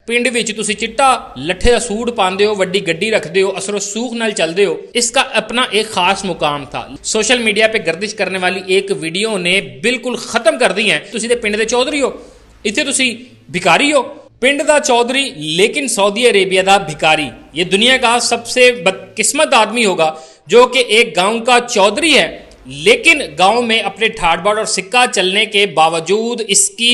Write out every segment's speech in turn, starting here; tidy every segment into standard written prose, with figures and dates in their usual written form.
ਪਿੰਡ ਵਿੱਚ ਤੁਸੀਂ ਚਿੱਟਾ ਲੱਠੇ ਦਾ सूट पाते हो, वड्डी गड्डी रखते हो, असर सूख नाल चलते हो, इसका अपना एक खास मुकाम था। सोशल मीडिया पे गर्दिश करने वाली एक वीडियो ने बिल्कुल खत्म कर दी है। तुसी ते पिंड दे चौधरी हो, इत्थे तुसी भिखारी हो। पिंड दा चौधरी लेकिन सऊदी अरेबिया दा भिखारी, ये दुनिया का सबसे बदकिस्मत आदमी होगा जो कि एक गांव का चौधरी है, लेकिन गांव में अपने ठाट बाट और सिक्का चलने के बावजूद इसकी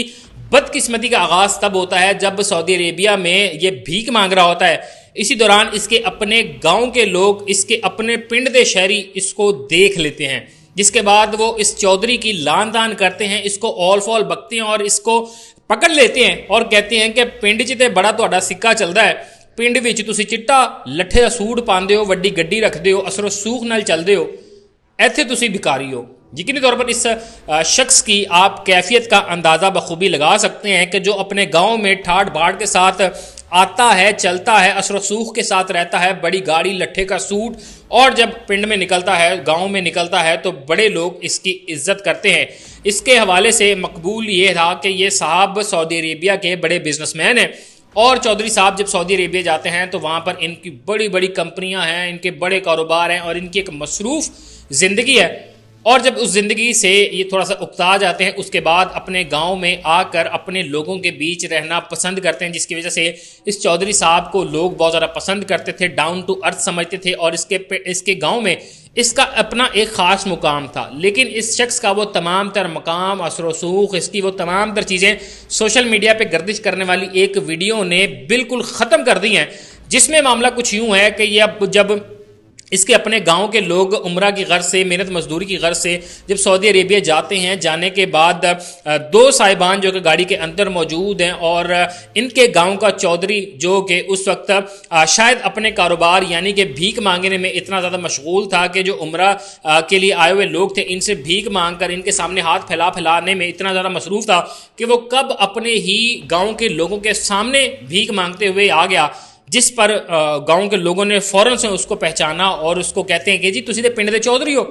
बदकिस्मती का आगाज़ तब होता है जब सऊदी अरेबिया में ये भीख मांग रहा होता है। इसी दौरान इसके अपने गांव के लोग, इसके अपने पिंड दे शहरी इसको देख लेते हैं, जिसके बाद वो इस चौधरी की लान तान करते हैं, इसको ऑल फॉल बकते हैं और इसको पकड़ लेते हैं और कहते हैं कि पिंड च ते बड़ा तुहाडा सिक्का चलता है, पिंड विच तुसीं चिट्टा लट्ठे दा सूट पाते हो, वड्डी गड्डी रखते हो, असरों सूख नाल चलते हो, इत्थे तुसीं भिखारी हो। यकीनी तौर पर इस शख्स की आप कैफियत का अंदाज़ा बखूबी लगा सकते हैं कि जो अपने गांव में ठाट बाट के साथ आता है, चलता है, असर सूख के साथ रहता है, बड़ी गाड़ी लट्ठे का सूट, और जब पिंड में निकलता है, गांव में निकलता है, तो बड़े लोग इसकी इज्जत करते हैं। इसके हवाले से मकबूल ये था कि ये साहब सऊदी अरेबिया के बड़े बिजनेसमैन हैं, और चौधरी साहब जब सऊदी अरेबिया जाते हैं तो वहाँ पर इनकी बड़ी बड़ी कंपनियाँ हैं, इनके बड़े कारोबार हैं और इनकी एक मसरूफ़ ज़िंदगी है। और जब उस ज़िंदगी से ये थोड़ा सा उकता जाते हैं, उसके बाद अपने गांव में आकर अपने लोगों के बीच रहना पसंद करते हैं, जिसकी वजह से इस चौधरी साहब को लोग बहुत ज़्यादा पसंद करते थे, डाउन टू अर्थ समझते थे, और इसके गांव में इसका अपना एक ख़ास मुकाम था। लेकिन इस शख्स का वो तमाम तर मकाम, असर सूख, इसकी वो तमाम तर चीज़ें सोशल मीडिया पर गर्दिश करने वाली एक वीडियो ने बिल्कुल ख़त्म कर दी हैं, जिसमें मामला कुछ यूँ है कि ये अब जब इसके अपने गांव के लोग उम्रा की गर्ज से, मेहनत मजदूरी की गर्ज से जब सऊदी अरेबिया जाते हैं, जाने के बाद दो साहिबान जो कि गाड़ी के अंदर मौजूद हैं, और इनके गांव का चौधरी जो कि उस वक्त शायद अपने कारोबार यानी कि भीख मांगने में इतना ज़्यादा मशगूल था कि जो उम्रा के लिए आए हुए लोग थे, इनसे भीख मांग कर इनके सामने हाथ फैलाने में इतना ज़्यादा मसरूफ़ था कि वो कब अपने ही गाँव के लोगों के सामने भीख मांगते हुए आ गया, जिस पर गांव के लोगों ने फ़ौरन से उसको पहचाना और उसको कहते हैं कि जी तुसी ते पिंड दे चौधरी हो,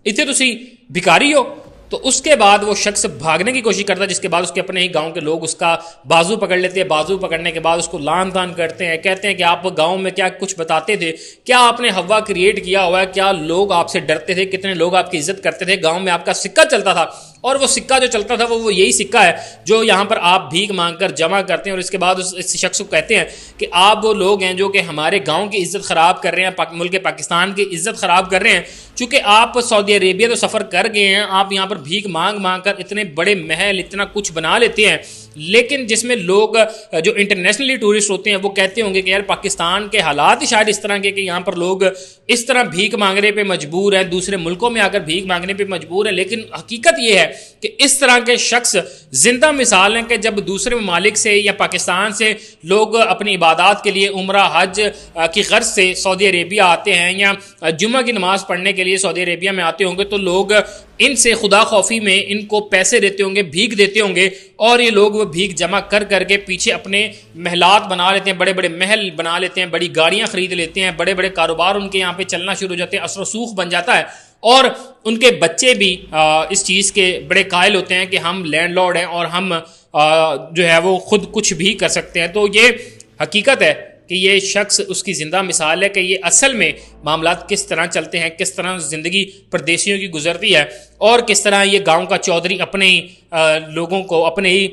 इत्थे तुसी भिखारी हो। तो उसके बाद वो शख्स भागने की कोशिश करता है, जिसके बाद उसके अपने ही गांव के लोग उसका बाजू पकड़ लेते हैं। बाजू पकड़ने के बाद उसको लान तान करते हैं, कहते हैं कि आप गांव में क्या कुछ बताते थे, क्या आपने हवा क्रिएट किया हुआ है, क्या लोग आपसे डरते थे, कितने लोग आपकी इज्जत करते थे, गाँव में आपका सिक्का चलता था, और वो सिक्का जो चलता था वो यही सिक्का है जो यहाँ पर आप भीख मांगकर जमा करते हैं। और इसके बाद इस शख्स को कहते हैं कि आप वो लोग हैं जो कि हमारे गांव की इज़्ज़त ख़राब कर रहे हैं, मुल्क पाकिस्तान की इज़्ज़त ख़राब कर रहे हैं। चूँकि आप सऊदी अरेबिया तो सफ़र कर गए हैं, आप यहाँ पर भीख मांग मांग कर इतने बड़े महल, इतना कुछ बना लेते हैं, लेकिन जिसमें लोग जो इंटरनेशनली टूरिस्ट होते हैं वो कहते होंगे कि यार पाकिस्तान के हालात ही शायद इस तरह के कि यहाँ पर लोग इस तरह भीख मांगने पे मजबूर हैं, दूसरे मुल्कों में आकर भीख मांगने पे मजबूर हैं। लेकिन हकीकत ये है कि इस तरह के शख्स जिंदा मिसाल हैं कि जब दूसरे ममालिक से या पाकिस्तान से लोग अपनी इबादत के लिए उम्रा हज की गर्ज से सऊदी अरेबिया आते हैं या जुम्मा की नमाज़ पढ़ने के लिए सऊदी अरेबिया में आते होंगे, तो लोग इनसे खुदा खौफी में इनको पैसे देते होंगे, भीख देते होंगे, और ये लोग वो भीख जमा कर करके पीछे अपने महलात बना लेते हैं, बड़े बड़े महल बना लेते हैं, बड़ी गाड़ियाँ ख़रीद लेते हैं, बड़े बड़े कारोबार उनके यहाँ पे चलना शुरू हो जाते हैं, असर सूख बन जाता है, और उनके बच्चे भी इस चीज़ के बड़े कायल होते हैं कि हम लैंडलॉर्ड हैं और हम जो है वो ख़ुद कुछ भी कर सकते हैं। तो ये हकीकत है कि ये शख्स उसकी ज़िंदा मिसाल है कि ये असल में मामलात किस तरह चलते हैं, किस तरह ज़िंदगी परदेशियों की गुजरती है, और किस तरह ये गांव का चौधरी अपने ही लोगों को, अपने ही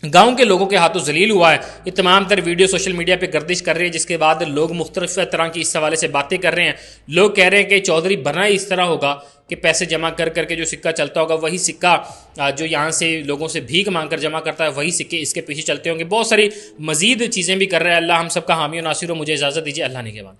गांव के लोगों के हाथों जलील हुआ है। ये तमाम तर वीडियो सोशल मीडिया पे गर्दिश कर रही है, जिसके बाद लोग मुख्तलिफ तरह की इस हवाले से बातें कर रहे हैं। लोग कह रहे हैं कि चौधरी बना ही इस तरह होगा कि पैसे जमा कर करके जो सिक्का चलता होगा वही सिक्का जो यहाँ से लोगों से भीख मांग कर जमा करता है वही सिक्के इसके पीछे चलते होंगे। बहुत सारी मजीद चीज़ें भी कर रहे हैं। अल्लाह हम सबका हामी और नासिर हो। मुझे इजाज़त दीजिए। अल्लाह ने के बाद।